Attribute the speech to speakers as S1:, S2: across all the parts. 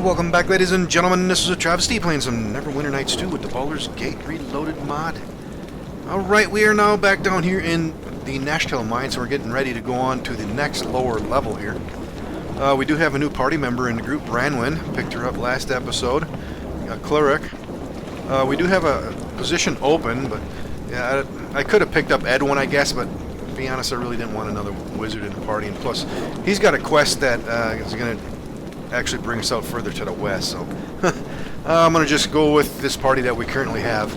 S1: welcome back, ladies and gentlemen. This is AhTravesty playing some Neverwinter Nights 2 with the Baldur's Gate Reloaded mod. Alright, we are now back down here in the Nashkel mine, so we're getting ready to go on to the next lower level here. We do have a new party member in the group, Branwyn. Picked her up last episode. A cleric. We do have a position open, but yeah, I could have picked up Edwin, I guess, but to be honest, I really didn't want another wizard in the party. And plus, he's got a quest that is going to actually bring us out further to the west, so I'm going to just go with this party that we currently have.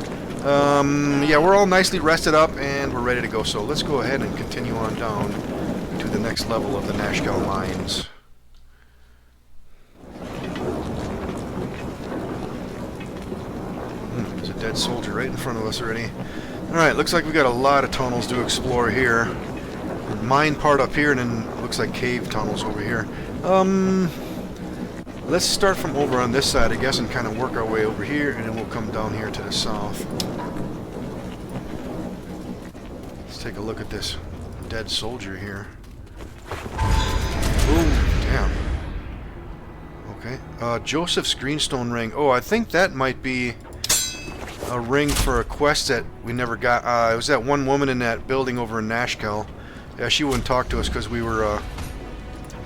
S1: Yeah, we're all nicely rested up and we're ready to go, so let's go ahead and continue on down to the next level of the Nashkel mines. There's a dead soldier right in front of us already. Alright, looks like we got a lot of tunnels to explore here. Mine part up here, and then looks like cave tunnels over here. Let's start from over on this side, I guess, and kind of work our way over here, and then we'll come down here to the south. Let's take a look at this dead soldier here. Oh, damn. Okay. Joseph's Greenstone Ring. Oh, I think that might be a ring for a quest that we never got. It was that one woman in that building over in Nashkel. Yeah, she wouldn't talk to us because we were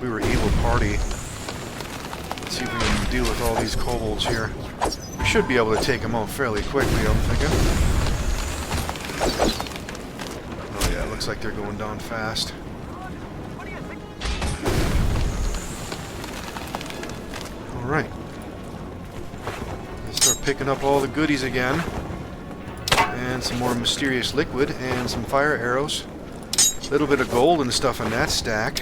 S1: evil party. Let's see if we can deal with all these kobolds here. We should be able to take them out fairly quickly, I'm thinking. Oh yeah, it looks like they're going down fast. Alright. Let's start picking up all the goodies again. And some more mysterious liquid and some fire arrows. A little bit of gold and stuff in that stack.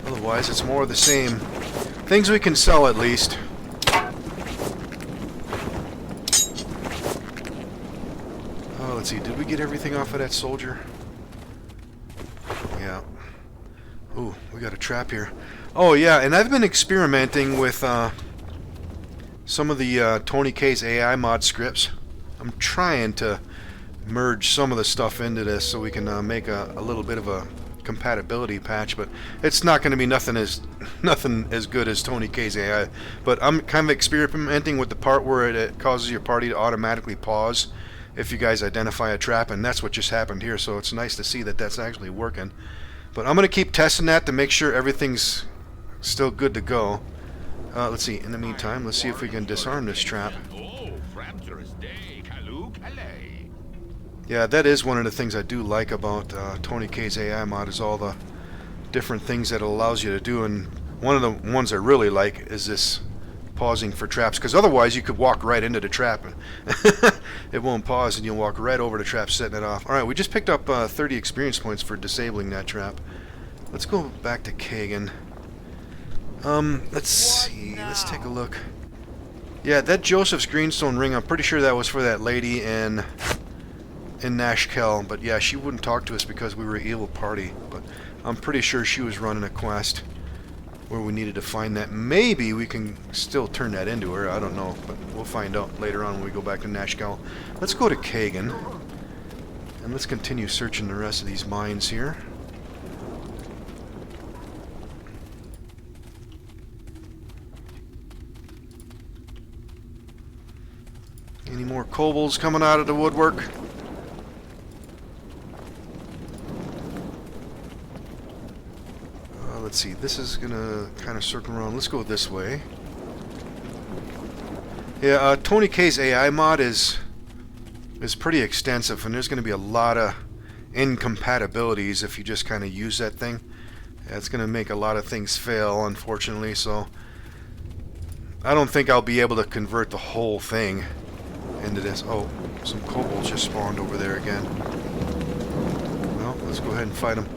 S1: Otherwise, it's more of the same. Things we can sell, at least. Oh, let's see. Did we get everything off of that soldier? Yeah. Ooh, we got a trap here. Oh, yeah, and I've been experimenting with some of the Tony K's AI mod scripts. I'm trying to merge some of the stuff into this so we can make a little bit of a compatibility patch, but it's not going to be nothing as good as Tony K's AI. But I'm kind of experimenting with the part where it causes your party to automatically pause if you guys identify a trap, and that's what just happened here, so it's nice to see that that's actually working. But I'm going to keep testing that to make sure everything's still good to go. Let's see, in the meantime, let's see if we can disarm this trap. Yeah, that is one of the things I do like about Tony K's AI mod, is all the different things that it allows you to do, and one of the ones I really like is this pausing for traps, because otherwise you could walk right into the trap and it won't pause and you'll walk right over the trap, setting it off. Alright, we just picked up 30 experience points for disabling that trap. Let's go back to Kagan. Let's see, let's take a look. Yeah, that Joseph's Greenstone Ring, I'm pretty sure that was for that lady in Nashkel, but yeah, she wouldn't talk to us because we were an evil party, but I'm pretty sure she was running a quest where we needed to find that. Maybe we can still turn that into her, I don't know, but we'll find out later on when we go back to Nashkel. Let's go to Kagan, and let's continue searching the rest of these mines here. Any more kobolds coming out of the woodwork? Let's see, this is gonna kind of circle around. Let's go this way. Yeah, Tony K's AI mod is pretty extensive, and there's gonna be a lot of incompatibilities if you just kind of use that thing. Yeah, it's gonna make a lot of things fail, unfortunately, so I don't think I'll be able to convert the whole thing into this. Oh, some kobolds just spawned over there again. Well, let's go ahead and fight them.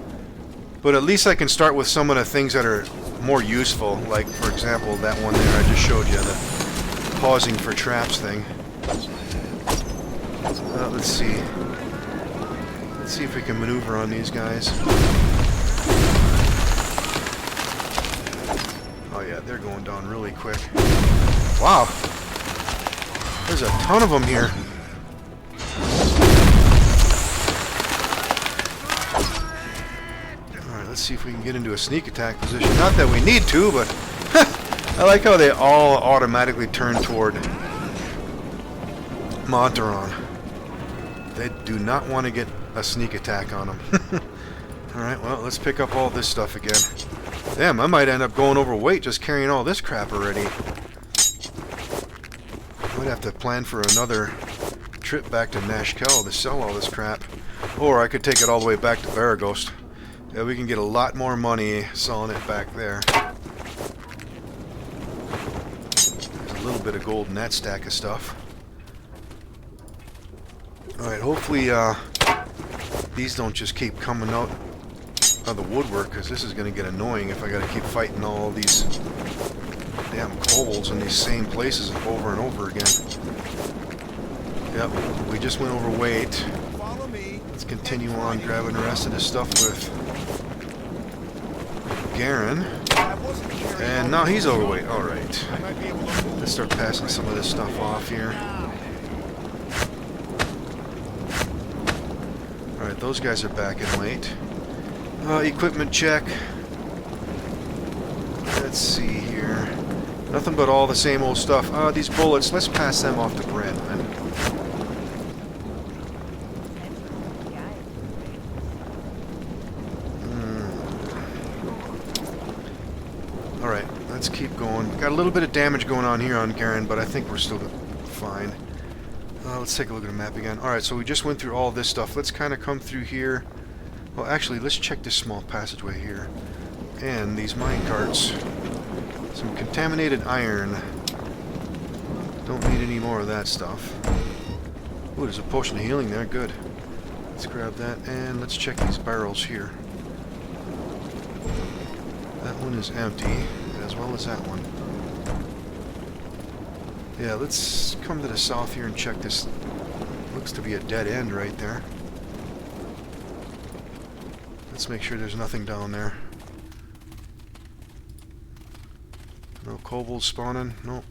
S1: But at least I can start with some of the things that are more useful, like, for example, that one there I just showed you, the pausing for traps thing. Let's see. Let's see if we can maneuver on these guys. Oh yeah, they're going down really quick. Wow! There's a ton of them here. let's see if we can get into a sneak attack position. Not that we need to, but I like how they all automatically turn toward Montaron. They do not want to get a sneak attack on them. Alright, well, let's pick up all this stuff again. Damn, I might end up going overweight just carrying all this crap already. Might have to plan for another trip back to Nashkel to sell all this crap. Or I could take it all the way back to Varaghost. Yeah, we can get a lot more money selling it back there. There's a little bit of gold in that stack of stuff. Alright, hopefully these don't just keep coming out of the woodwork, because this is going to get annoying if I got to keep fighting all these damn kobolds in these same places over and over again. Yep, we just went overweight.
S2: Follow me.
S1: Let's continue on grabbing the rest of this stuff with Garen. And now he's overweight. Alright. Let's start passing some of this stuff off here. Alright, those guys are back in late. Equipment check. Let's see here. Nothing but all the same old stuff. These bullets, let's pass them off to Brandon. Alright, let's keep going. Got a little bit of damage going on here on Garen, but I think we're still fine. Let's take a look at the map again. Alright, so we just went through all this stuff. Let's kind of come through here. Well, actually, let's check this small passageway here. And these mine carts. Some contaminated iron. Don't need any more of that stuff. Ooh, there's a potion of healing there. Good. Let's grab that, and let's check these barrels here. That one is empty, as well as that one. Yeah, let's come to the south here and check this. Looks to be a dead end right there. Let's make sure there's nothing down there. No kobolds spawning? Nope.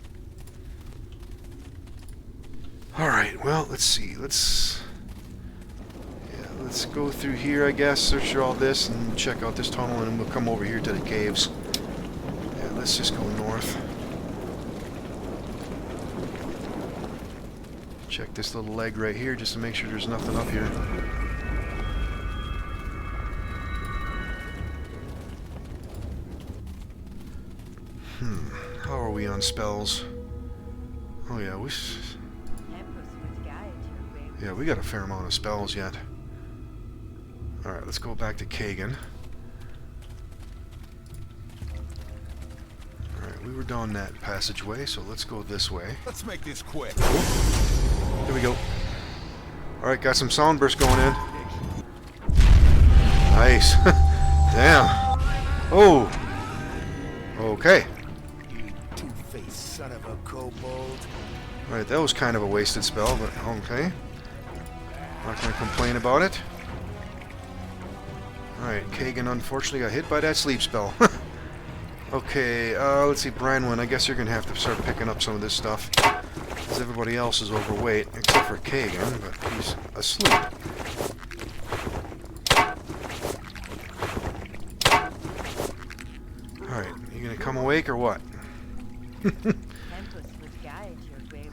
S1: Alright, well, let's see. Let's go through here, I guess, search through all this, and check out this tunnel, and then we'll come over here to the caves. Yeah, let's just go north. Check this little leg right here, just to make sure there's nothing up here. How are we on spells? Oh yeah, we got a fair amount of spells yet. Alright, let's go back to Kagan. Alright, we were down that passageway, so let's go this way.
S2: Let's make this quick.
S1: Oh, here we go. Alright, got some sound bursts going in. Nice. Damn. Oh. Okay.
S2: Son of a kobold.
S1: Alright, that was kind of a wasted spell, but okay. Not gonna complain about it. Alright, Kagan unfortunately got hit by that sleep spell. Okay, let's see, Branwen, I guess you're gonna have to start picking up some of this stuff. Because everybody else is overweight, except for Kagan, but he's asleep. Alright, you gonna come awake or what?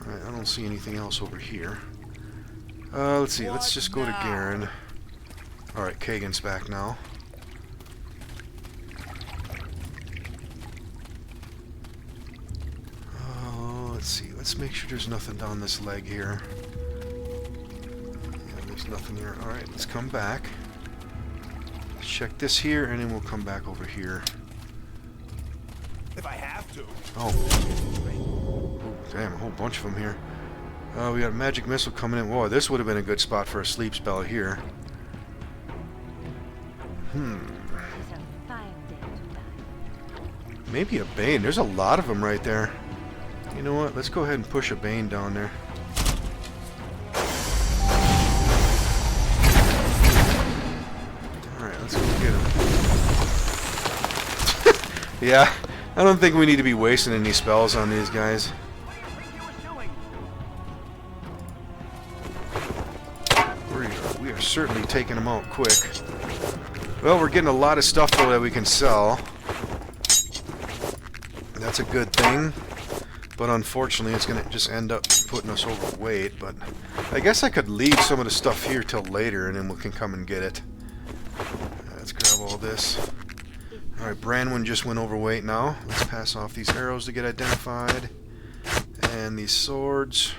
S1: Alright, I don't see anything else over here. Let's see, let's just go to Garen. Alright, Kagan's back now. Let's see, let's make sure there's nothing down this leg here. Yeah, there's nothing here. Alright, let's come back. Let's check this here, and then we'll come back over here.
S2: If I have to.
S1: Oh, damn, a whole bunch of them here. We got a magic missile coming in. Whoa, this would have been a good spot for a sleep spell here. Maybe a Bane. There's a lot of them right there. You know what? Let's go ahead and push a Bane down there. Alright, let's go get him. Yeah, I don't think we need to be wasting any spells on these guys. We are certainly taking them out quick. Well, we're getting a lot of stuff though that we can sell. That's a good thing. But unfortunately, it's going to just end up putting us overweight. But I guess I could leave some of the stuff here till later, and then we can come and get it. Let's grab all this. Alright, Branwyn just went overweight now. Let's pass off these arrows to get identified. And these swords.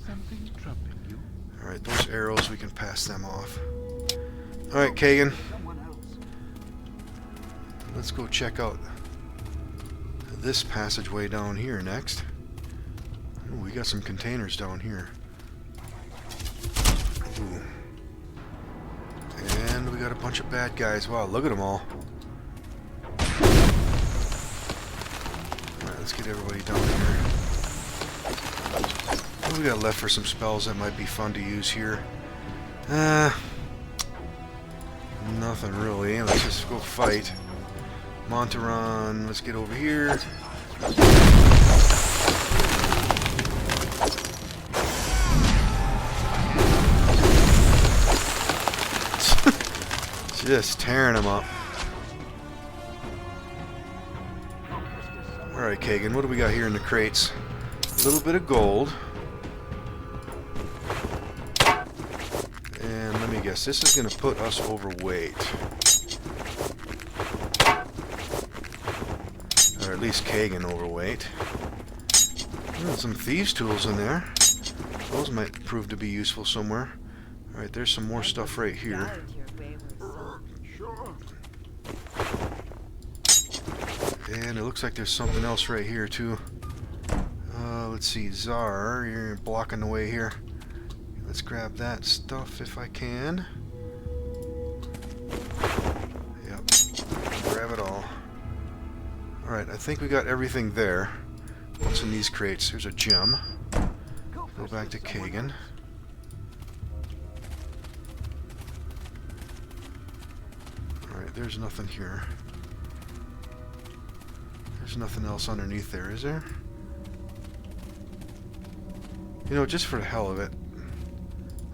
S3: Something troubling you?
S1: Alright, those arrows, we can pass them off. Alright, Kagan. Let's go check out this passageway down here next. Ooh, we got some containers down here. Ooh. And we got a bunch of bad guys. Wow, look at them all. Alright, let's get everybody down here. What do we got left for some spells that might be fun to use here? Nothing really. Let's just go fight. Monteron, let's get over here. Just tearing them up. Alright, Kagan, what do we got here in the crates? A little bit of gold. And let me guess, this is going to put us overweight. Or at least Kagan overweight. Oh, some thieves' tools in there. Those might prove to be useful somewhere. Alright, there's some more stuff right here. And it looks like there's something else right here too. Let's see, Czar, you're blocking the way here. Let's grab that stuff if I can. Yep, grab it all. Alright, I think we got everything there. What's in these crates? Here's a gem. Go back to Kagan. Alright, there's nothing here. There's nothing else underneath there, is there? You know, just for the hell of it,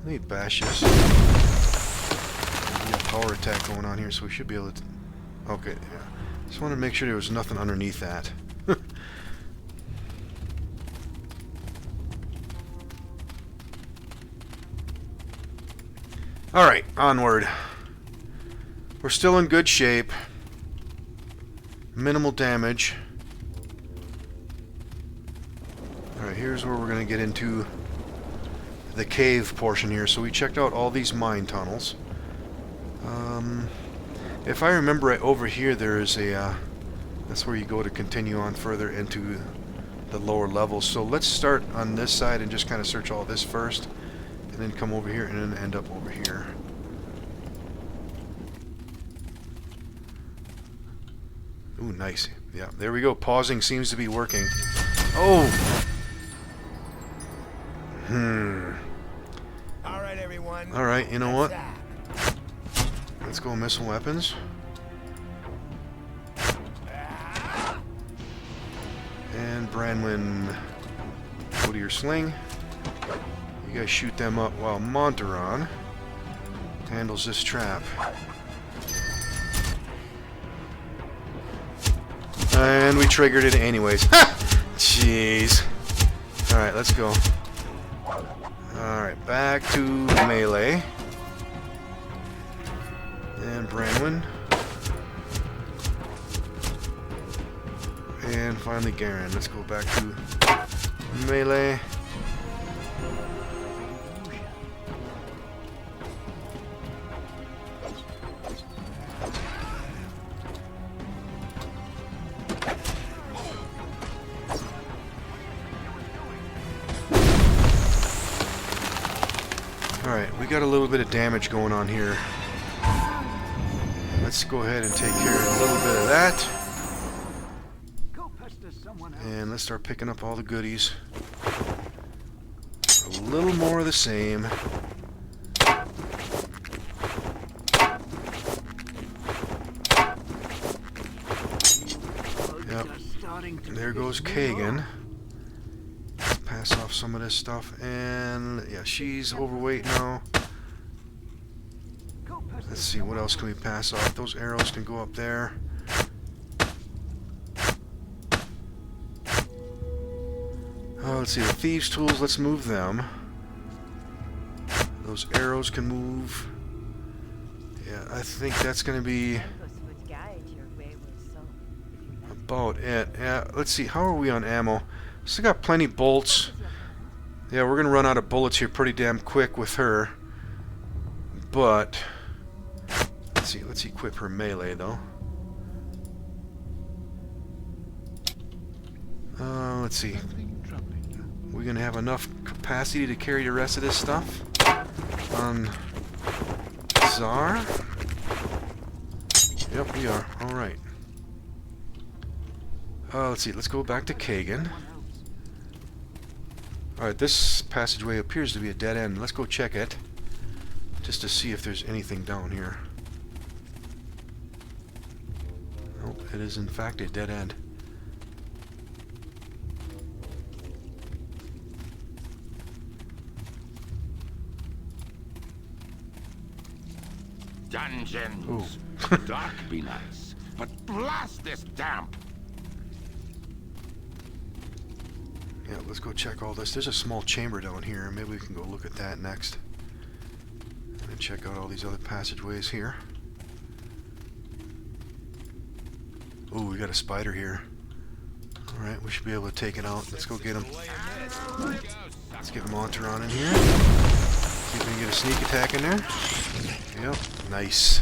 S1: I need bash this. We got power attack going on here, so we should be able to... Okay, yeah. Just want to make sure there was nothing underneath that. Alright, onward. We're still in good shape. Minimal damage. Alright, here's where we're going to get into the cave portion here. So we checked out all these mine tunnels. If I remember right, over here there is a... that's where you go to continue on further into the lower levels. So let's start on this side and just kind of search all this first. And then come over here and then end up over here. Ooh, nice. Yeah, there we go. Pausing seems to be working. Oh!
S2: Alright, everyone.
S1: Alright, you know what? Let's go missile weapons. And Branwyn, go to your sling. You guys shoot them up while Monteron handles this trap. And we triggered it anyways. Ha! Jeez. Alright, let's go. Alright, back to melee. And Branwyn. And finally Garen. Let's go back to melee. Alright, we got a little bit of damage going on here. Let's go ahead and take care of a little bit of that. And let's start picking up all the goodies. A little more of the same. Yep. There goes Kagan. pass off some of this stuff. And yeah, she's overweight now. Let's see, what else can we pass off? Those arrows can go up there. Let's see, the thieves' tools, let's move them. Those arrows can move. Yeah, I think that's going to be about it. Yeah, let's see, how are we on ammo? Still got plenty bolts. Yeah, we're going to run out of bullets here pretty damn quick with her. But let's equip her melee though. Let's see. We're gonna have enough capacity to carry the rest of this stuff on SOAR. Yep, we are. All right. Let's see. Let's go back to Kagan. All right, this passageway appears to be a dead end. Let's go check it, just to see if there's anything down here. Nope, it is in fact a dead end.
S4: Dungeons. Dark be nice, but blast this damp.
S1: Yeah, let's go check all this. There's a small chamber down here. Maybe we can go look at that next. And check out all these other passageways here. Ooh, we got a spider here. Alright, we should be able to take it out. Let's go get him. Let's get Monteron in here. See if we can get a sneak attack in there. Yep, nice.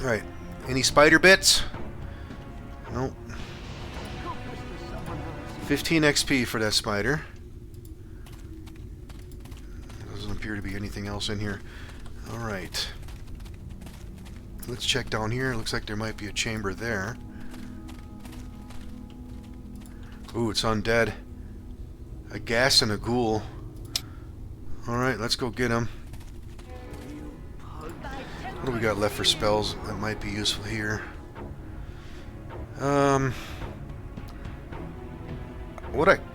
S1: Alright, any spider bits? Nope. 15 XP for that spider. Doesn't appear to be anything else in here. Alright. Let's check down here. Looks like there might be a chamber there. Ooh, it's undead. A ghast and a ghoul. Alright, let's go get him. What do we got left for spells that might be useful here?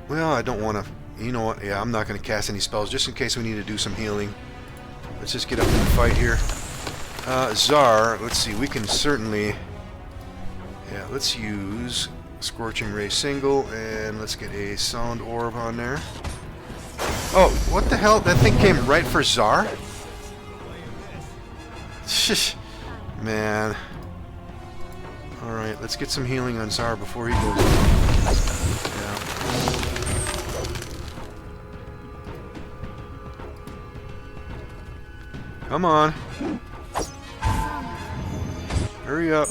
S1: Well, I don't want to... You know what? Yeah, I'm not going to cast any spells just in case we need to do some healing. Let's just get up in the fight here. Zar, let's see, we can certainly... Yeah, let's use Scorching Ray single, and let's get a Sound Orb on there. Oh, what the hell? That thing came right for Zar? Man. Alright, let's get some healing on Zar before he goes. Yeah. Come on. Hurry up.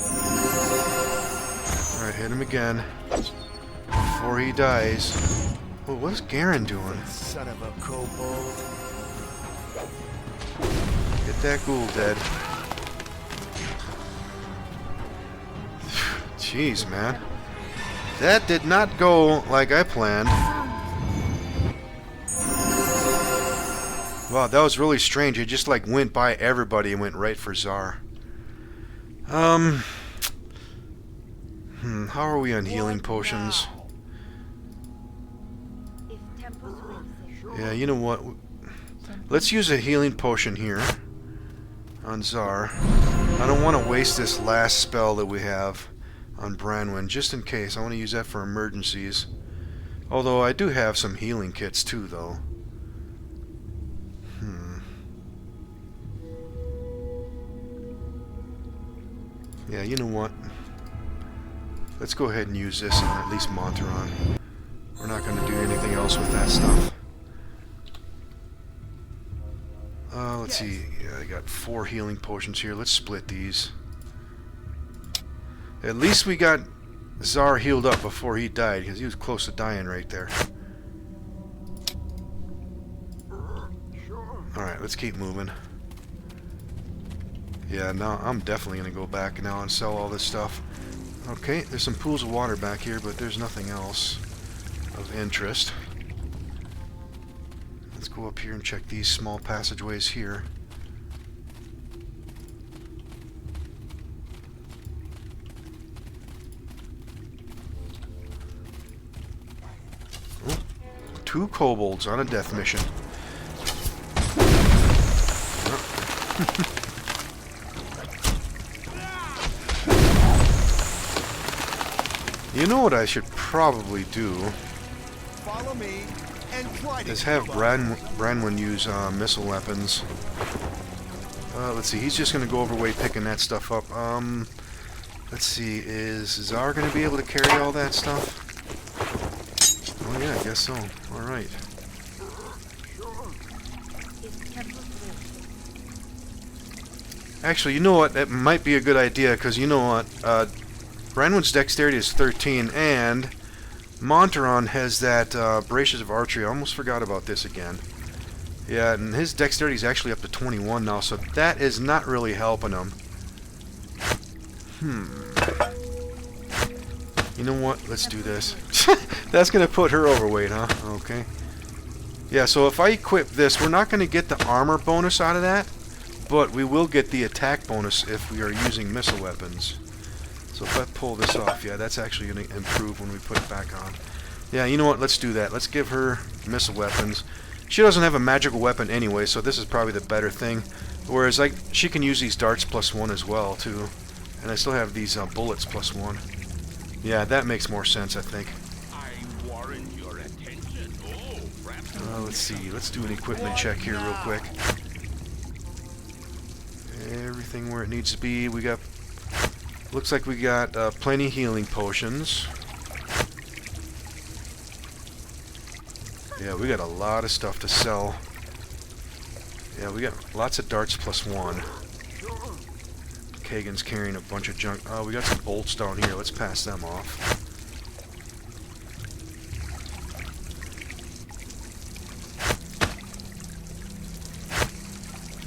S1: Alright, hit him again. Before he dies. Oh, what's Garen doing?
S2: Son of a kobold.
S1: Get that ghoul dead. Jeez, man. That did not go like I planned. Wow, that was really strange. It just like went by everybody and went right for Zar. How are we on healing potions? Yeah, you know what? Let's use a healing potion here on Zar. I don't want to waste this last spell that we have on Branwen, just in case. I want to use that for emergencies. Although I do have some healing kits too, though. Yeah, you know what? Let's go ahead and use this on at least Monteron. We're not going to do anything else with that stuff. Let's see. Yeah, I got 4 healing potions here. Let's split these. At least we got Zar healed up before he died, because he was close to dying right there. Alright, let's keep moving. Yeah, now I'm definitely going to go back now and sell all this stuff. Okay, there's some pools of water back here, but there's nothing else of interest. Let's go up here and check these small passageways here. 2 kobolds on a death mission. You know what I should probably do
S2: Follow me and try to
S1: is have Branwen use missile weapons. Let's see, he's just going to go overweight picking that stuff up. Let's see, is Czar going to be able to carry all that stuff? Oh yeah, I guess so. Alright. Actually, you know what? That might be a good idea, because you know what? Branwen's dexterity is 13, and Monteron has that Braces of Archery. I almost forgot about this again. Yeah, and his dexterity is actually up to 21 now, so that is not really helping him. You know what? Let's do this. That's going to put her overweight, huh? Okay. Yeah, so if I equip this, we're not going to get the armor bonus out of that, but we will get the attack bonus if we are using missile weapons. So if I pull this off, yeah, that's actually going to improve when we put it back on. Yeah, you know what? Let's do that. Let's give her missile weapons. She doesn't have a magical weapon anyway, so this is probably the better thing. Whereas she can use these darts +1 as well, too. And I still have these bullets +1. Yeah, that makes more sense, I think.
S4: I warrant your attention. Oh,
S1: Let's see. Let's do an equipment check here real quick. Everything where it needs to be. We got... Looks like we got plenty of healing potions. Yeah, we got a lot of stuff to sell. Yeah, we got lots of darts +1. Kagan's carrying a bunch of junk. Oh, we got some bolts down here. Let's pass them off.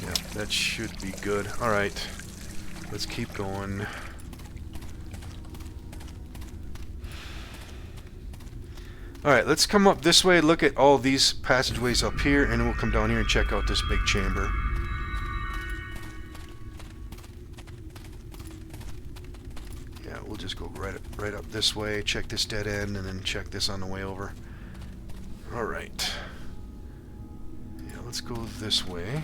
S1: Yeah, that should be good. Alright. Let's keep going. Alright, let's come up this way, look at all these passageways up here, and then we'll come down here and check out this big chamber. Yeah, we'll just go right up this way, check this dead end, and then check this on the way over. Alright. Yeah, let's go this way.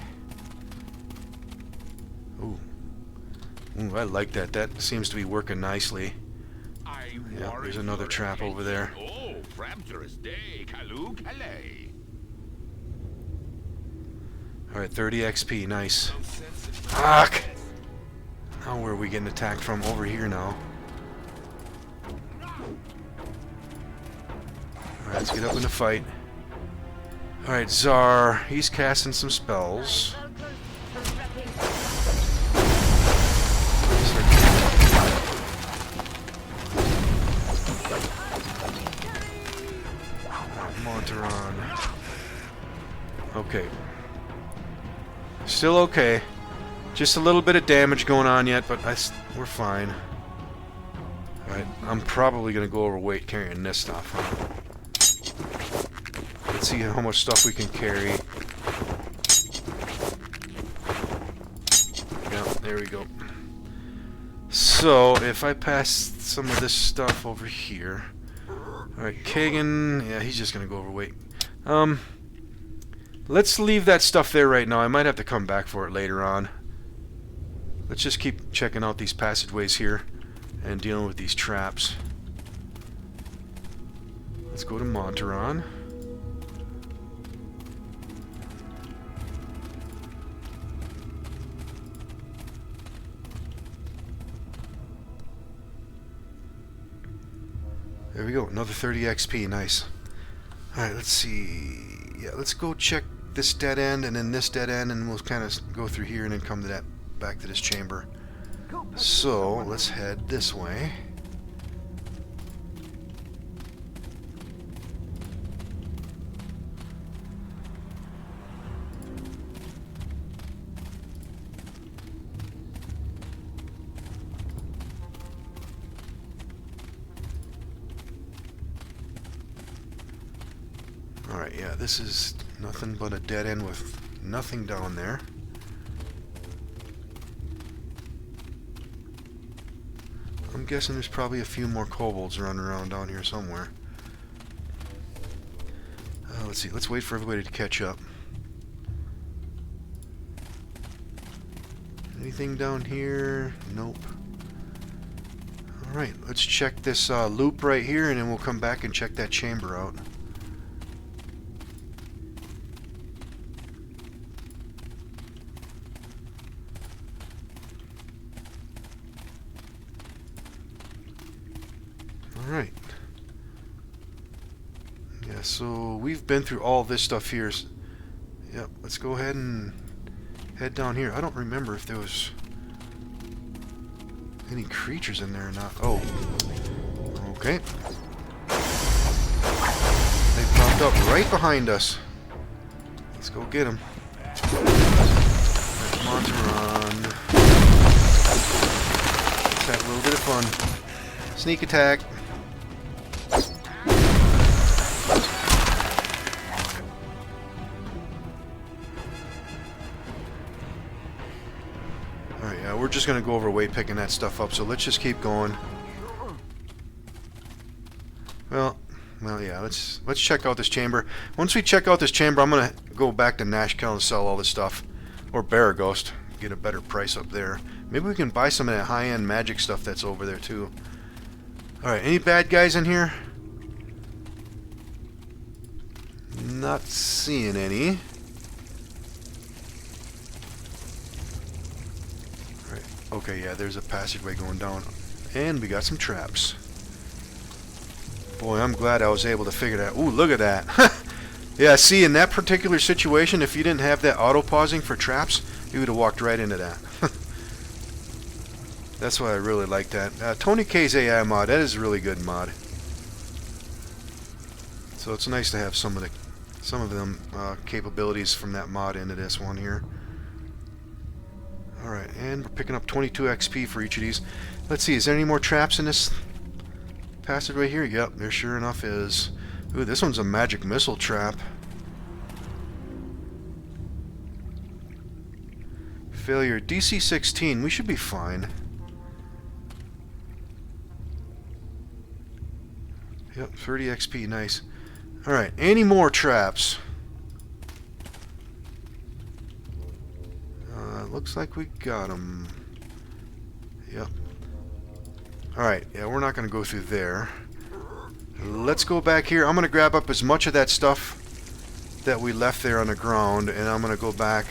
S1: Ooh. Ooh, I like that. That seems to be working nicely. Yeah, there's another trap over there.
S4: Oh, rapturous day, Kalu Kalei.
S1: Alright, 30 XP, nice. Fuck! Now where are we getting attacked from? Over here now. Alright, let's get up in the fight. Alright, Czar, he's casting some spells. Monteron. Okay. Still okay. Just a little bit of damage going on yet, but we're fine. Alright, I'm probably going to go overweight carrying this stuff. Huh? Let's see how much stuff we can carry. Yeah, there we go. So, if I pass some of this stuff over here... Alright, Kagan, yeah, he's just gonna go overweight. Let's leave that stuff there right now. I might have to come back for it later on. Let's just keep checking out these passageways here and dealing with these traps. Let's go to Monteron. There we go, another 30 XP, nice. Alright, let's see. Yeah, let's go check this dead end and then this dead end, and we'll kind of go through here and then come to that, back to this chamber. So, let's head this way. Alright, yeah, this is nothing but a dead end with nothing down there. I'm guessing there's probably a few more kobolds running around down here somewhere. let's see. Let's wait for everybody to catch up. Anything down here? Nope. Alright, let's check this loop right here, and then we'll come back and check that chamber out. Alright. Yeah, so we've been through all this stuff here. Yep, let's go ahead and head down here. I don't remember if there was any creatures in there or not. Oh. Okay. They popped up right behind us. Let's go get them. Come on to run. Let's have a little bit of fun. Sneak attack. Alright, yeah, we're just going to go over way picking that stuff up, so let's just keep going. Well, yeah, let's check out this chamber. Once we check out this chamber, I'm going to go back to Nashkel and sell all this stuff. Or Baraghost. Get a better price up there. Maybe we can buy some of that high-end magic stuff that's over there, too. Alright, any bad guys in here? Not seeing any. Alright, okay, yeah, there's a passageway going down. And we got some traps. Boy, I'm glad I was able to figure that. Ooh, look at that. Yeah, see, in that particular situation, if you didn't have that auto-pausing for traps, you would have walked right into that. That's why I really like that. Tony K's AI mod, that is a really good mod. So it's nice to have some of them capabilities from that mod into this one here. Alright, and we're picking up 22 XP for each of these. Let's see, is there any more traps in this passageway here? Yep, there sure enough is. Ooh, this one's a magic missile trap. Failure. DC 16. We should be fine. Yep, 30 XP. Nice. Alright, any more traps? Looks like we got them. Yep. Alright, yeah, we're not going to go through there. Let's go back here. I'm going to grab up as much of that stuff that we left there on the ground, and I'm going to go back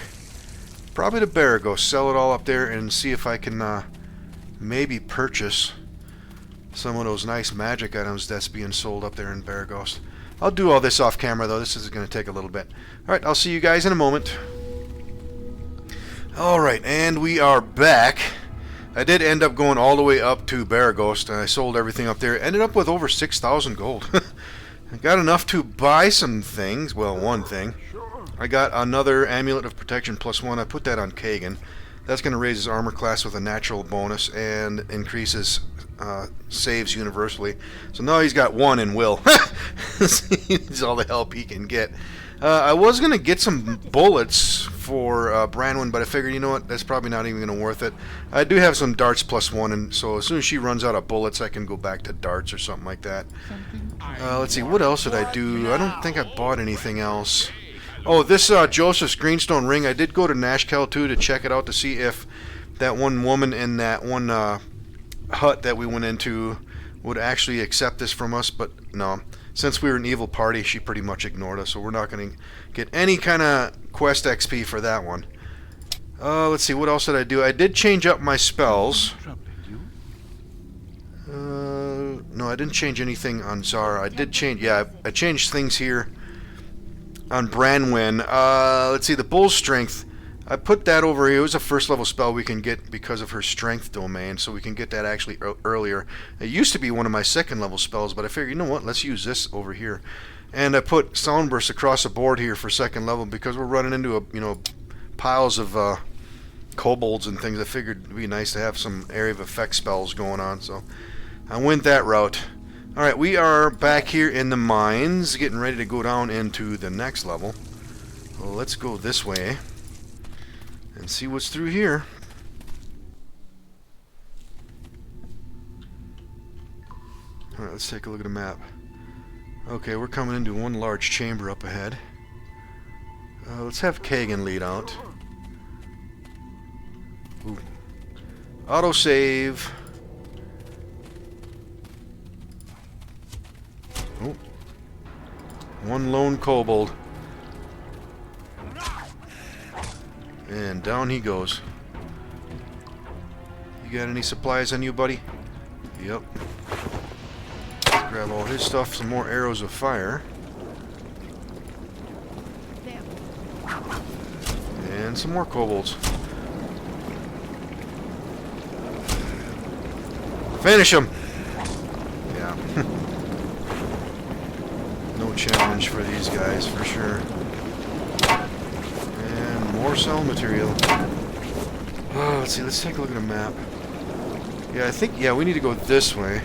S1: probably to Baraghost, sell it all up there, and see if I can maybe purchase some of those nice magic items that's being sold up there in Baraghost. I'll do all this off camera, though. This is going to take a little bit. Alright, I'll see you guys in a moment. Alright, and we are back. I did end up going all the way up to Baraghost, and I sold everything up there. Ended up with over 6,000 gold. I got enough to buy some things. Well, one thing. I got another Amulet of Protection +1. I put that on Kagan. That's going to raise his armor class with a natural bonus and increases saves universally. So now he's got 1 in will. He's all the help he can get. I was going to get some bullets for Branwen, but I figured, you know what, that's probably not even going to worth it. I do have some darts +1, and so as soon as she runs out of bullets, I can go back to darts or something like that. Let's see, what else did I do? I don't think I bought anything else. Oh, this Joseph's Greenstone ring, I did go to Nashkel too to check it out to see if that one woman in that one hut that we went into would actually accept this from us, but no. Since we were an evil party, she pretty much ignored us, so we're not going to get any kind of quest XP for that one. Let's see, what else did I do? I did change up my spells. No, I didn't change anything on Zara. I did change, yeah, I changed things here on Branwen. Let's see, the Bull's Strength. I put that over here. It was a first level spell we can get because of her strength domain, so we can get that actually earlier. It used to be one of my second level spells, but I figured, you know what, let's use this over here. And I put Soundburst across the board here for second level because we're running into piles of kobolds and things. I figured it'd be nice to have some area of effect spells going on, so I went that route. Alright, we are back here in the mines, getting ready to go down into the next level. Well, let's go this way and see what's through here. Alright, let's take a look at the map. Okay, we're coming into one large chamber up ahead. Let's have Kagan lead out. Ooh. Autosave. Oh. One lone kobold. And down he goes. You got any supplies on you, buddy? Yep. Let's grab all his stuff, some more arrows of fire. And some more kobolds. Finish him! Yeah. No challenge for these guys, for sure. And more cell material. Oh, let's see, let's take a look at a map. Yeah, I think, yeah, we need to go this way.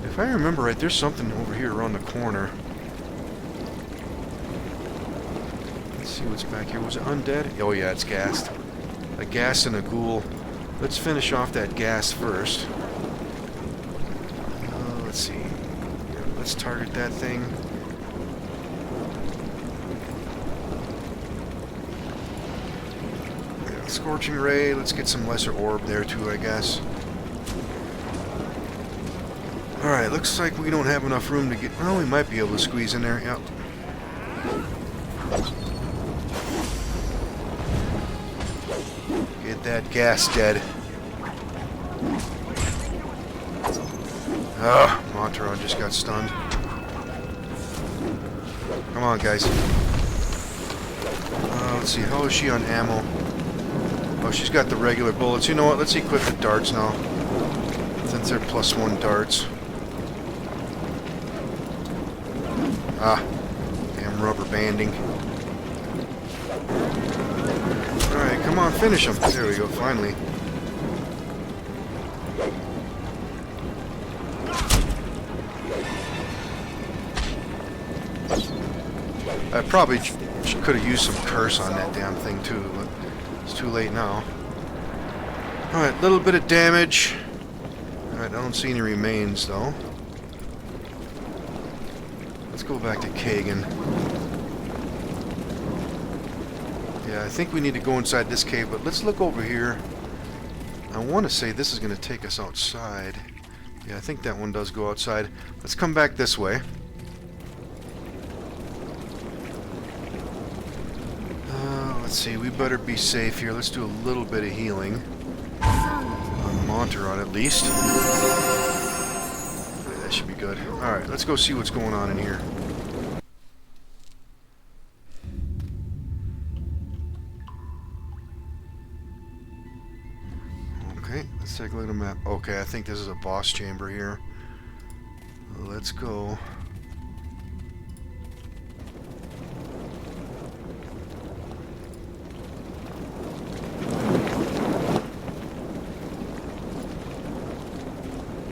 S1: If I remember right, there's something over here around the corner. Let's see what's back here. Was it undead? Oh yeah, it's gassed. A ghast and a ghoul. Let's finish off that ghast first. Let's see. Yeah, let's target that thing. Yeah, Scorching Ray. Let's get some lesser orb there too, I guess. Alright, looks like we don't have enough room to get... Well, we might be able to squeeze in there. Yep. Get that gas dead. Ah, Monteron just got stunned. Come on, guys. Let's see, how is she on ammo? Oh, she's got the regular bullets. You know what, let's equip the darts now. Since they're +1 darts. Ah, damn rubber banding. Alright, come on, finish them. There we go, finally. I probably could have used some curse on that damn thing too, but it's too late now. Alright, little bit of damage. Alright, I don't see any remains though. Let's go back to Kagan. Yeah, I think we need to go inside this cave, but let's look over here. I want to say this is going to take us outside. Yeah, I think that one does go outside. Let's come back this way. Let's see, we better be safe here. Let's do a little bit of healing. On Monteron at least. Okay, that should be good. Alright, let's go see what's going on in here. Okay, let's take a look at the map. Okay, I think this is a boss chamber here. Let's go.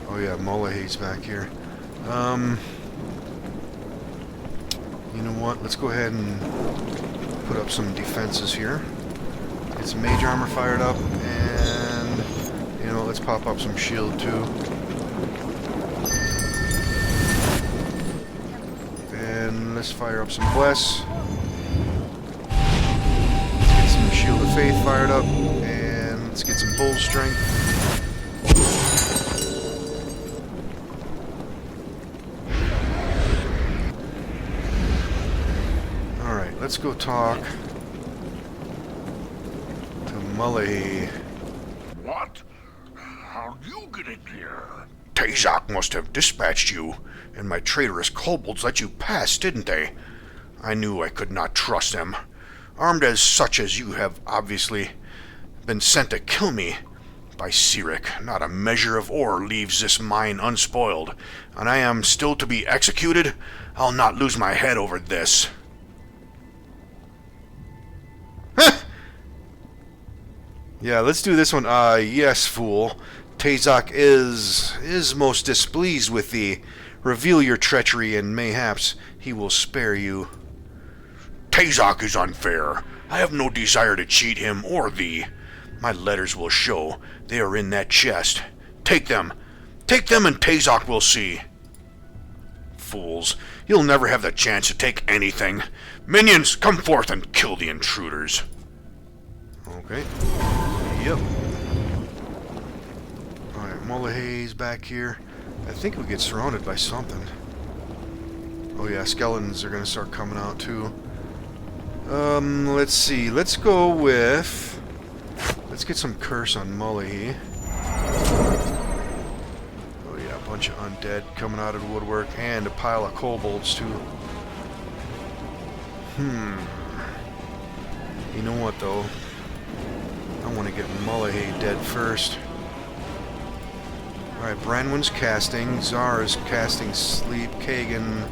S1: Oh yeah, Mullahy's back here. You know what? Let's go ahead and put up some defenses here. Get some mage armor fired up, and you know, let's pop up some shield too. And let's fire up some bless. Let's get some shield of faith fired up, and let's get some bull strength. Let's go talk to Mullahy.
S4: What? How'd you get in here?
S5: Tazok must have dispatched you, and my traitorous kobolds let you pass, didn't they? I knew I could not trust them. Armed as such as you have obviously been sent to kill me. By Sirik, not a measure of ore leaves this mine unspoiled, and I am still to be executed? I'll not lose my head over this.
S1: Yeah, let's do this one. Yes, fool. Tazok is most displeased with thee. Reveal your treachery, and mayhaps he will spare you.
S5: Tazok is unfair. I have no desire to cheat him or thee. My letters will show. They are in that chest. Take them. Take them, and Tazok will see. fools. You'll never have the chance to take anything. Minions, come forth and kill the intruders.
S1: Okay. Yep. Alright, Mullahay's back here. I think we get surrounded by something. Oh yeah, skeletons are gonna start coming out too. Let's see. Let's go with... Let's get some curse on Mullahy. Oh yeah, a bunch of undead coming out of the woodwork, and a pile of kobolds too. You know what though? I want to get Mullahy dead first. Alright, Branwen's casting, Czar is casting sleep, Kagan...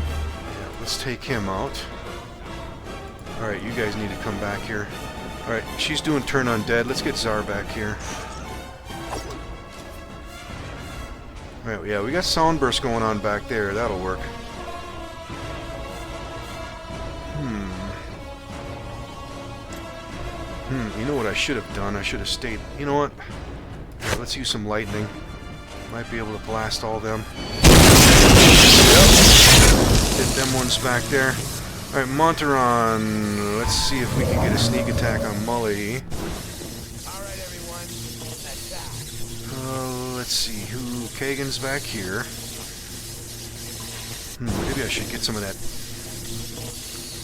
S1: Yeah, let's take him out. Alright, you guys need to come back here. Alright, she's doing turn undead. Let's get Czar back here. Alright, yeah, we got Soundburst going on back there. That'll work. You know what I should have done? I should have stayed... You know what? Yeah, let's use some lightning. Might be able to blast all them. Yep. Hit them ones back there. Alright, Monteron. Let's see if we can get a sneak attack on Mullahy.
S2: Alright, everyone. Attack.
S1: Let's see. Kagan's back here. Maybe I should get some of that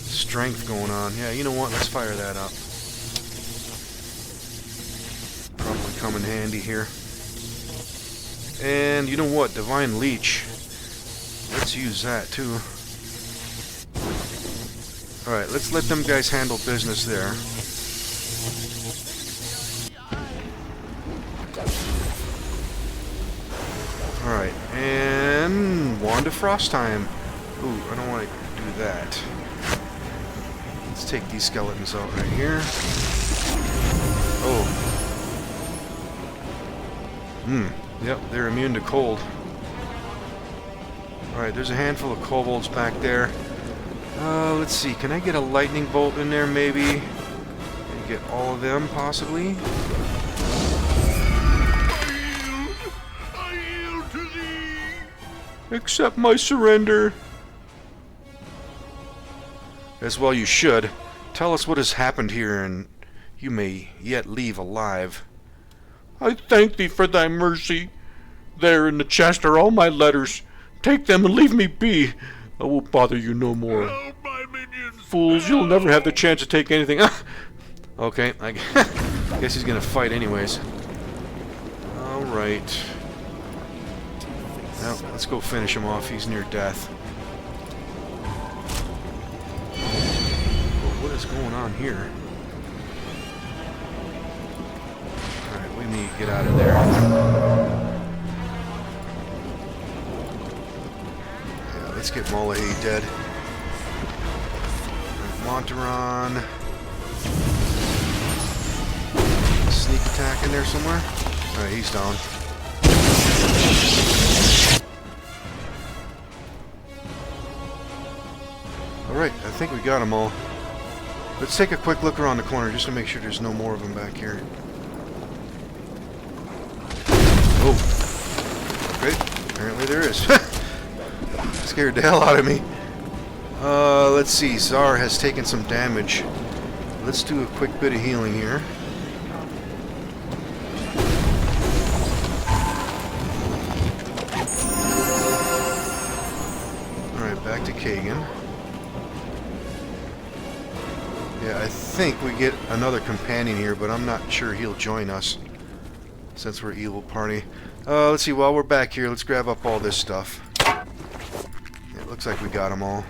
S1: strength going on. Yeah, you know what? Let's fire that up. Probably come in handy here. And you know what? Divine Leech. Let's use that too. Alright, let's let them guys handle business there. Alright, and Wand of Frost time. Ooh, I don't want to do that. Let's take these skeletons out right here. Oh. Yep, they're immune to cold. Alright, there's a handful of kobolds back there. Let's see, can I get a lightning bolt in there maybe? And get all of them possibly?
S4: I yield to thee.
S1: Accept my surrender. As well you should. Tell us what has happened here, and you may yet leave alive.
S3: I thank thee for thy mercy. There in the chest are all my letters. Take them and leave me be. I will bother you no more.
S4: Help my minions.
S3: Fools, you'll never have the chance to take anything.
S1: Okay, I guess he's gonna fight anyways. Alright. Now, let's go finish him off. He's near death. What is going on here? Alright, we need to get out of there. Yeah, let's get Mullahy dead. Monteron. Sneak attack in there somewhere? Alright, he's down. Alright, I think we got them all. Let's take a quick look around the corner just to make sure there's no more of them back here. Oh. Okay, apparently there is. Scared the hell out of me. Let's see, Czar has taken some damage. Let's do a quick bit of healing here. Alright, back to Kagan. Yeah, I think we get another companion here, but I'm not sure he'll join us since we're evil party. Let's see, while we're back here, let's grab up all this stuff. It looks like we got them all.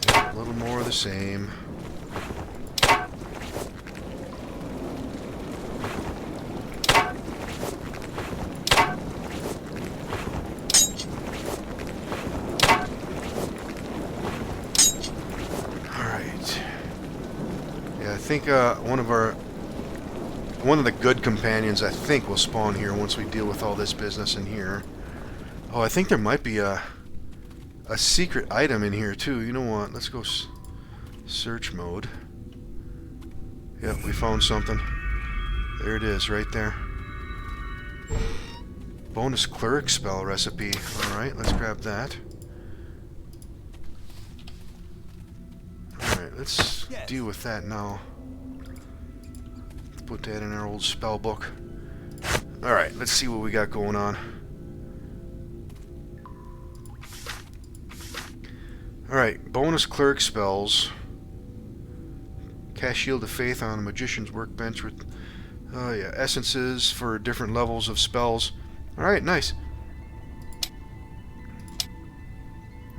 S1: Yeah, a little more of the same. I think one of the good companions I think will spawn here once we deal with all this business in here. Oh, I think there might be a a secret item in here too. You know what? Let's go search mode. Yep, we found something. There it is, right there. Bonus cleric spell recipe. Alright, let's grab that. Alright, let's deal with that now. Let's put that in our old spell book. Alright, let's see what we got going on. Alright, bonus cleric spells. Cast Shield of Faith on a Magician's Workbench with essences for different levels of spells. Alright, nice.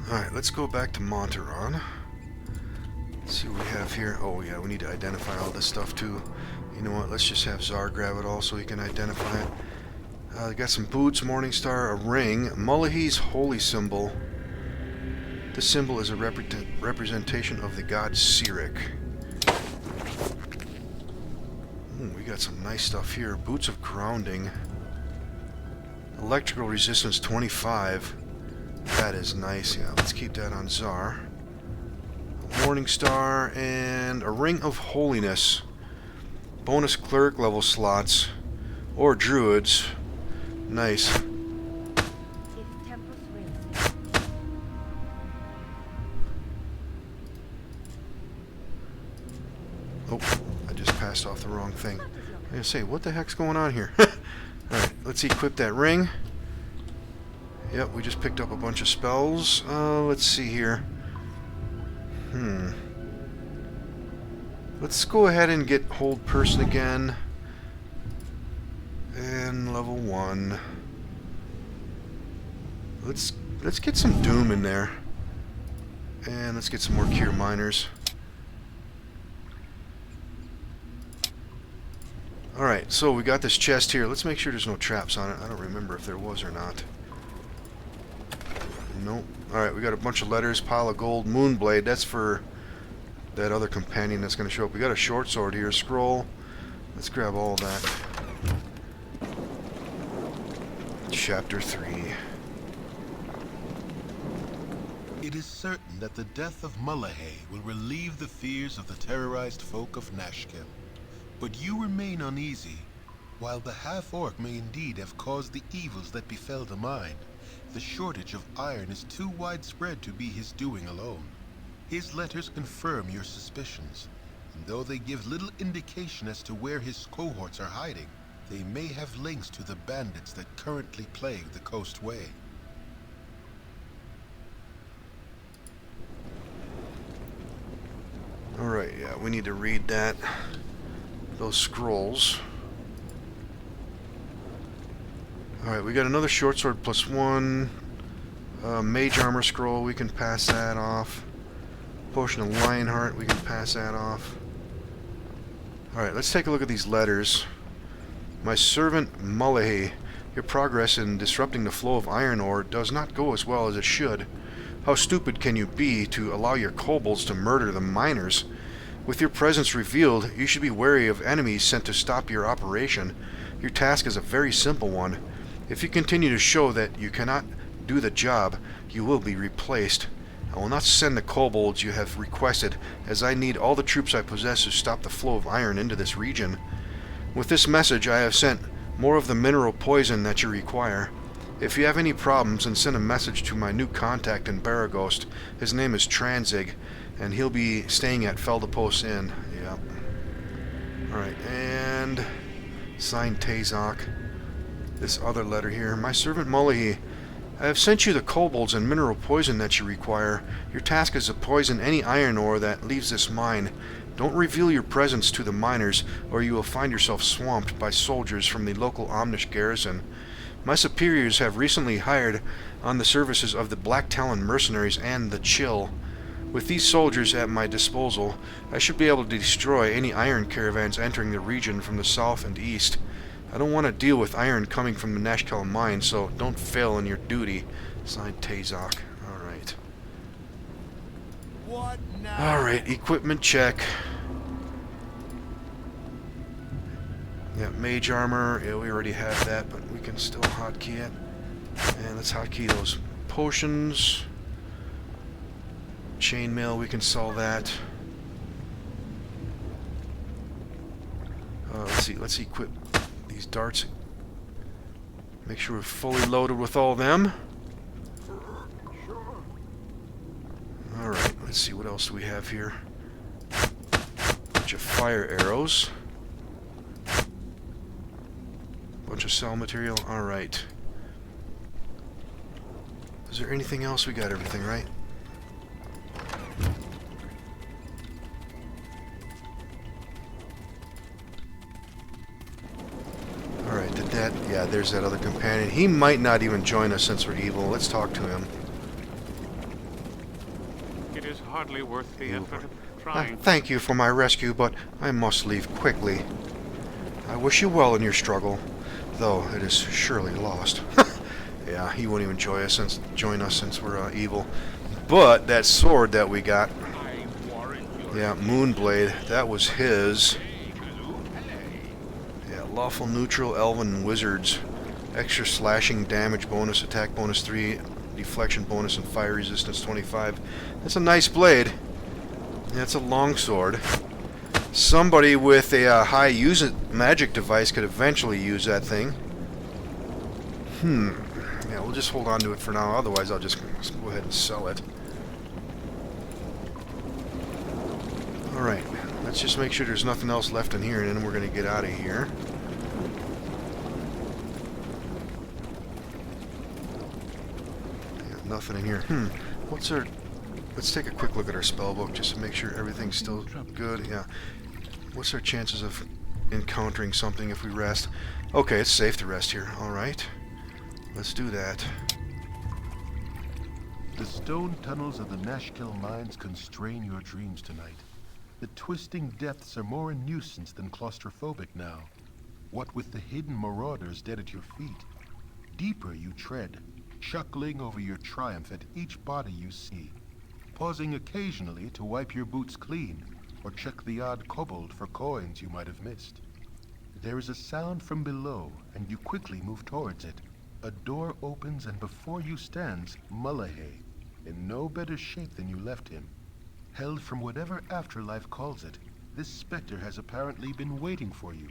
S1: Alright, let's go back to Monteron. Let's see what we have here. Oh yeah, we need to identify all this stuff too. You know what, let's just have Czar grab it all so he can identify it. We got some boots, Morningstar, a ring, Mullahy's holy symbol. This symbol is a representation of the god Cyric. We got some nice stuff here. Boots of grounding. Electrical resistance 25. That is nice. Yeah, let's keep that on Czar. Morningstar and a ring of holiness. Bonus cleric level slots or druids. Nice. Oh, I just passed off the wrong thing. I'm gonna say, what the heck's going on here? Alright, let's equip that ring. Yep, we just picked up a bunch of spells. Let's see here. Let's go ahead and get Hold Person again. And level 1. Let's get some Doom in there. And let's get some more Cure Miners. Alright, so we got this chest here. Let's make sure there's no traps on it. I don't remember if there was or not. Nope. Alright, we got a bunch of letters, pile of gold, Moonblade. That's for that other companion that's going to show up. We got a short sword here, scroll. Let's grab all that. Chapter 3.
S6: It is certain that the death of Mullahy will relieve the fears of the terrorized folk of Nashkel. But you remain uneasy. While the half-orc may indeed have caused the evils that befell the mine, the shortage of iron is too widespread to be his doing alone. His letters confirm your suspicions, and though they give little indication as to where his cohorts are hiding, they may have links to the bandits that currently plague the Coast Way.
S1: Alright, yeah, we need to read that. Those scrolls. Alright, we got another short sword +1. Mage armor scroll, we can pass that off. Potion of Lionheart, we can pass that off. Alright, let's take a look at these letters. My servant Mullahy, your progress in disrupting the flow of iron ore does not go as well as it should. How stupid can you be to allow your kobolds to murder the miners? With your presence revealed, you should be wary of enemies sent to stop your operation. Your task is a very simple one. If you continue to show that you cannot do the job, you will be replaced. I will not send the kobolds you have requested, as I need all the troops I possess to stop the flow of iron into this region. With this message, I have sent more of the mineral poison that you require. If you have any problems, then send a message to my new contact in Baragost. His name is Tranzig, and he'll be staying at Feldapos Inn. Yep. Alright, and signed Tazok. This other letter here. My servant Mullahy, I have sent you the kobolds and mineral poison that you require. Your task is to poison any iron ore that leaves this mine. Don't reveal your presence to the miners, or you will find yourself swamped by soldiers from the local Omnish garrison. My superiors have recently hired on the services of the Black Talon mercenaries and the Chill. With these soldiers at my disposal, I should be able to destroy any iron caravans entering the region from the south and east. I don't want to deal with iron coming from the Nashkel mine, so don't fail in your duty. Signed, Tazok. Alright.
S2: What now?
S1: Alright, equipment check. Yeah, mage armor. Yeah, we already have that, but we can still hotkey it. And let's hotkey those potions. chainmail, we can sell that. Let's equip these darts. Make sure we're fully loaded with all them. Alright, let's see, what else do we have here? Bunch of fire arrows. Bunch of cell material. Alright. Is there anything else? We got everything, right? Alright, did that... Yeah, there's that other companion. He might not even join us since we're evil. Let's talk to him.
S3: It is hardly worth the effort of trying.
S1: Thank you for my rescue, but I must leave quickly. I wish you well in your struggle, though it is surely lost. Yeah, he won't even join us since we're evil. But that sword that we got, yeah, Moonblade, that was his. Yeah, lawful neutral, elven wizards, extra slashing damage bonus, attack bonus 3, deflection bonus, and fire resistance 25. That's a nice blade. That's a long sword. Somebody with a high magic device could eventually use that thing. Yeah, we'll just hold on to it for now. Otherwise, I'll just go ahead and sell it. Alright, let's just make sure there's nothing else left in here, and then we're going to get out of here. Yeah, nothing in here. What's our... Let's take a quick look at our spellbook just to make sure everything's still good. Yeah. What's our chances of encountering something if we rest? Okay, it's safe to rest here. Alright. Let's do that.
S6: The stone tunnels of the Nashkel mines constrain your dreams tonight. The twisting depths are more a nuisance than claustrophobic now. What with the hidden marauders dead at your feet, deeper you tread, chuckling over your triumph at each body you see, pausing occasionally to wipe your boots clean or check the odd kobold for coins you might have missed. There is a sound from below, and you quickly move towards it. A door opens, and before you stands Mullahay, in no better shape than you left him. Held from whatever afterlife calls it, this specter has apparently been waiting for you.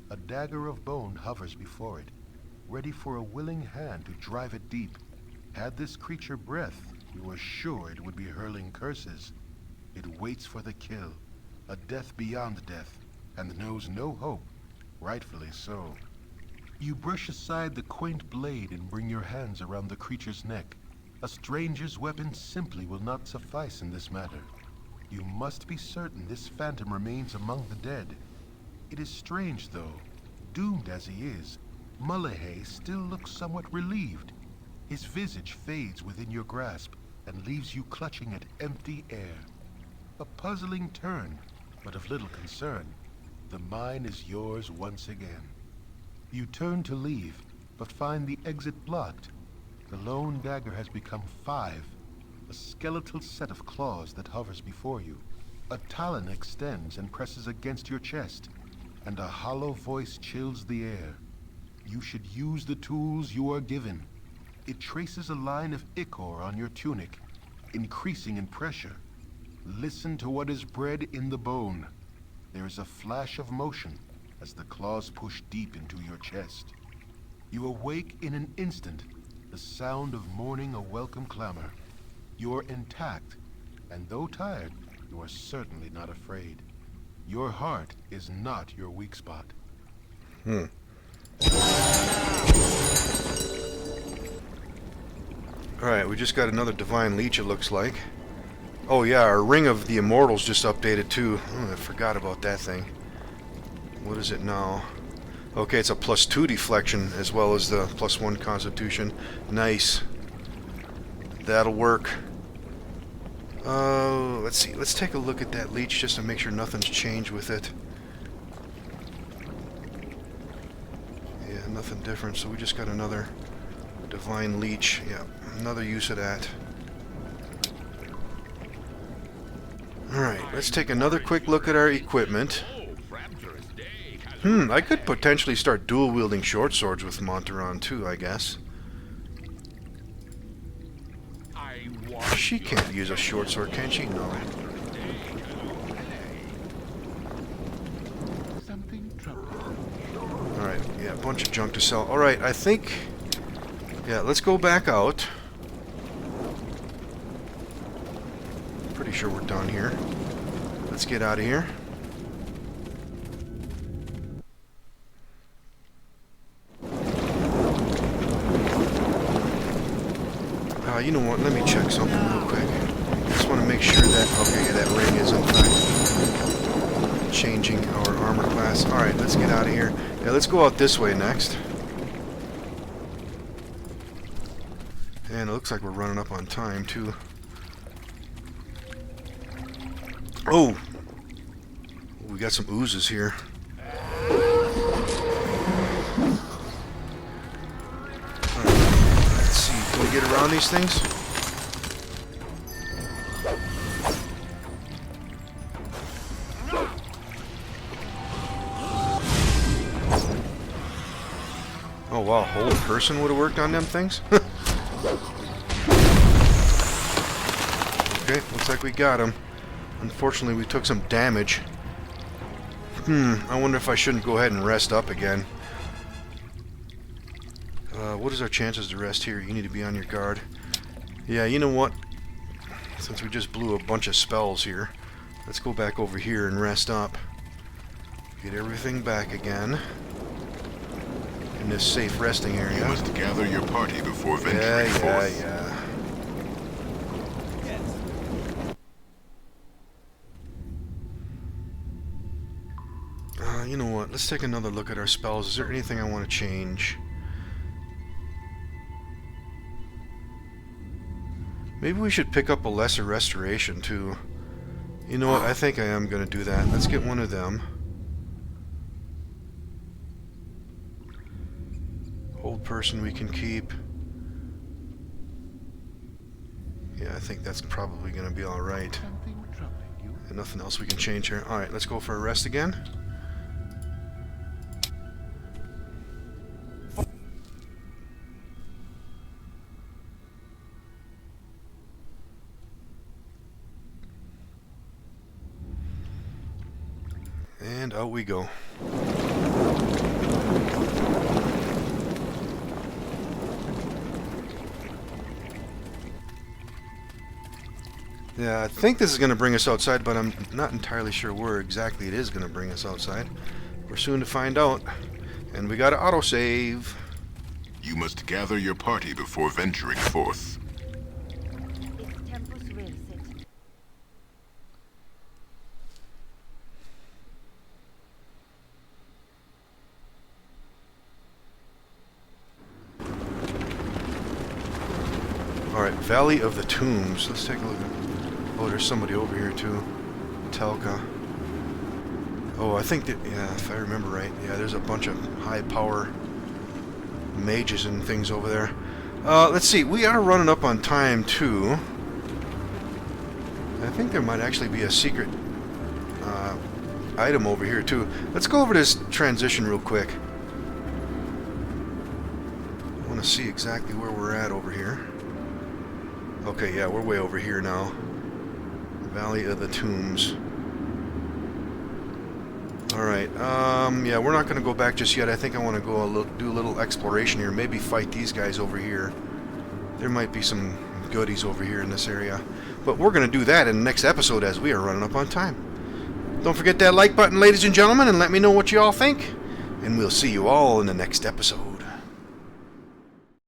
S6: A dagger of bone hovers before it, ready for a willing hand to drive it deep. Had this creature breath, you were sure it would be hurling curses. It waits for the kill, a death beyond death, and knows no hope, rightfully so. You brush aside the quaint blade and bring your hands around the creature's neck. A stranger's weapon simply will not suffice in this matter. You must be certain this phantom remains among the dead. It is strange, though. Doomed as he is, Mullahay still looks somewhat relieved. His visage fades within your grasp and leaves you clutching at empty air. A puzzling turn, but of little concern. The mine is yours once again. You turn to leave, but find the exit blocked. The lone dagger has become 5, a skeletal set of claws that hovers before you. A talon extends and presses against your chest, and a hollow voice chills the air. You should use the tools you are given. It traces a line of ichor on your tunic, increasing in pressure. Listen to what is bred in the bone. There is a flash of motion as the claws push deep into your chest. You awake in an instant, the sound of mourning a welcome clamor. You're intact, and though tired, you are certainly not afraid. Your heart is not your weak spot.
S1: Alright, we just got another Divine Leech, it looks like. Oh yeah, our Ring of the Immortals just updated too. Oh, I forgot about that thing. What is it now? Okay, it's a +2 deflection as well as the +1 constitution. Nice. That'll work. Let's see. Let's take a look at that leech just to make sure nothing's changed with it. Yeah, nothing different. So we just got another Divine Leech. Yeah, another use of that. Alright, let's take another quick look at our equipment. I could potentially start dual-wielding short swords with Monteron too, I guess.
S4: I warn
S1: She can't use a short sword, can she? No. Alright, yeah, a bunch of junk to sell. Alright, I think... Yeah, let's go back out. Pretty sure we're done here. Let's get out of here. You know what? Let me check something real quick. Just want to make sure that... Okay, yeah, that ring is in fact changing our armor class. Alright, let's get out of here. Yeah, let's go out this way next. And it looks like we're running up on time, too. Oh! We got some oozes here. Let's see, can we get around these things? Oh wow, hold person would have worked on them things? Okay, looks like we got him. Unfortunately, we took some damage. I wonder if I shouldn't go ahead and rest up again. What is our chances to rest here? You need to be on your guard. Yeah, you know what? Since we just blew a bunch of spells here, let's go back over here and rest up. Get everything back again. In this safe resting area.
S6: You must gather your party before venturing forth.
S1: Yeah. You know what? Let's take another look at our spells. Is there anything I want to change? Maybe we should pick up a lesser restoration too. You know what? I think I am going to do that. Let's get one of them. Old person we can keep. Yeah, I think that's probably going to be alright. And nothing else we can change here. Alright, let's go for a rest again. And out we go. Yeah, I think this is going to bring us outside, but I'm not entirely sure where exactly it is going to bring us outside. We're soon to find out. And we got to autosave.
S6: You must gather your party before venturing forth.
S1: Alright, Valley of the Tombs. Let's take a look at... Oh, there's somebody over here too. Telka. Oh, I think that... Yeah, if I remember right. Yeah, there's a bunch of high power mages and things over there. Let's see. We are running up on time too. I think there might actually be a secret item over here too. Let's go over this transition real quick. I want to see exactly where we're at over here. Okay, yeah, we're way over here now. Valley of the Tombs. Alright, yeah, we're not going to go back just yet. I think I want to go do a little exploration here. Maybe fight these guys over here. There might be some goodies over here in this area. But we're going to do that in the next episode as we are running up on time. Don't forget that like button, ladies and gentlemen, and let me know what you all think. And we'll see you all in the next episode.